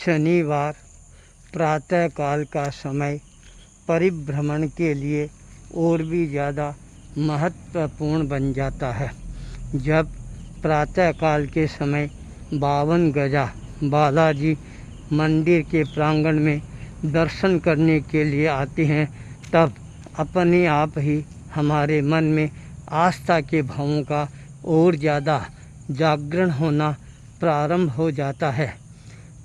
शनिवार प्रातःकाल का समय परिभ्रमण के लिए और भी ज़्यादा महत्वपूर्ण बन जाता है। जब प्रातःकाल के समय 52 गजा बालाजी मंदिर के प्रांगण में दर्शन करने के लिए आते हैं, तब अपने आप ही हमारे मन में आस्था के भावों का और ज़्यादा जागरण होना प्रारंभ हो जाता है।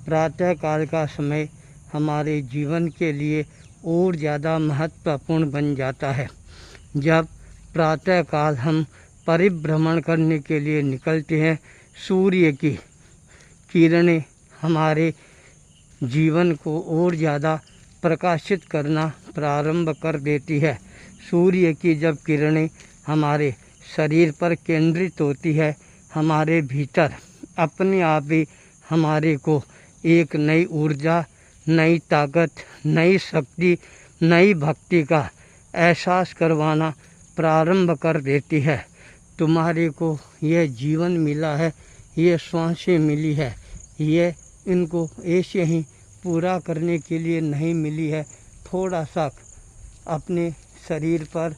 प्रातःकाल का समय हमारे जीवन के लिए और ज़्यादा महत्वपूर्ण बन जाता है। जब प्रातःकाल हम परिभ्रमण करने के लिए निकलते हैं, सूर्य की किरणें हमारे जीवन को और ज़्यादा प्रकाशित करना प्रारंभ कर देती है। सूर्य की जब किरणें हमारे शरीर पर केंद्रित होती है, हमारे भीतर अपने आप ही हमारे को एक नई ऊर्जा, नई ताकत, नई शक्ति, नई भक्ति का एहसास करवाना प्रारंभ कर देती है। तुम्हारे को यह जीवन मिला है, ये सांसें मिली है, ये इनको ऐसे ही पूरा करने के लिए नहीं मिली है। थोड़ा सा अपने शरीर पर,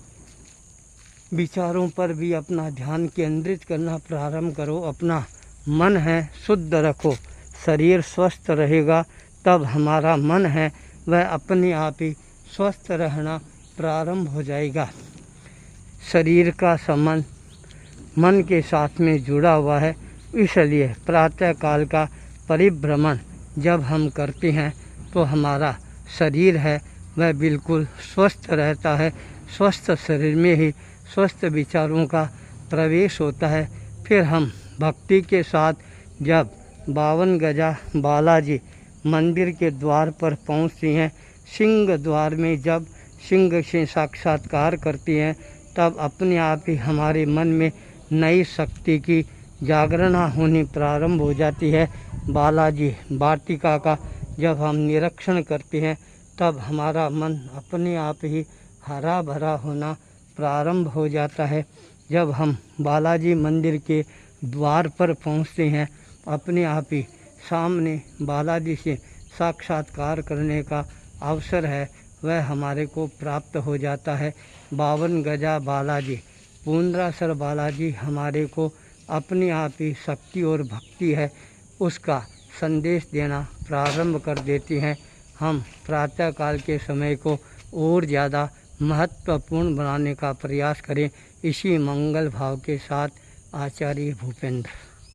विचारों पर भी अपना ध्यान केंद्रित करना प्रारंभ करो। अपना मन है शुद्ध रखो, शरीर स्वस्थ रहेगा तब हमारा मन है वह अपने आप ही स्वस्थ रहना प्रारंभ हो जाएगा। शरीर का संबंध मन के साथ में जुड़ा हुआ है, इसलिए प्रातःकाल का परिभ्रमण जब हम करते हैं तो हमारा शरीर है वह बिल्कुल स्वस्थ रहता है। स्वस्थ शरीर में ही स्वस्थ विचारों का प्रवेश होता है। फिर हम भक्ति के साथ जब 52 गजा बालाजी मंदिर के द्वार पर पहुंचती हैं, सिंह द्वार में जब सिंह से साक्षात्कार करती हैं, तब अपने आप ही हमारे मन में नई शक्ति की जागरणा होनी प्रारंभ हो जाती है। बालाजी वाटिका का जब हम निरीक्षण करते हैं, तब हमारा मन अपने आप ही हरा भरा होना प्रारंभ हो जाता है। जब हम बालाजी मंदिर के द्वार पर पहुंचते हैं, अपने आप ही सामने बालाजी से साक्षात्कार करने का अवसर है वह हमारे को प्राप्त हो जाता है। 52 गजा बालाजी, पूर्णासर बालाजी हमारे को अपने आप ही शक्ति और भक्ति है उसका संदेश देना प्रारंभ कर देती हैं। हम प्रातःकाल के समय को और ज़्यादा महत्वपूर्ण बनाने का प्रयास करें। इसी मंगल भाव के साथ आचार्य भूपेंद्र।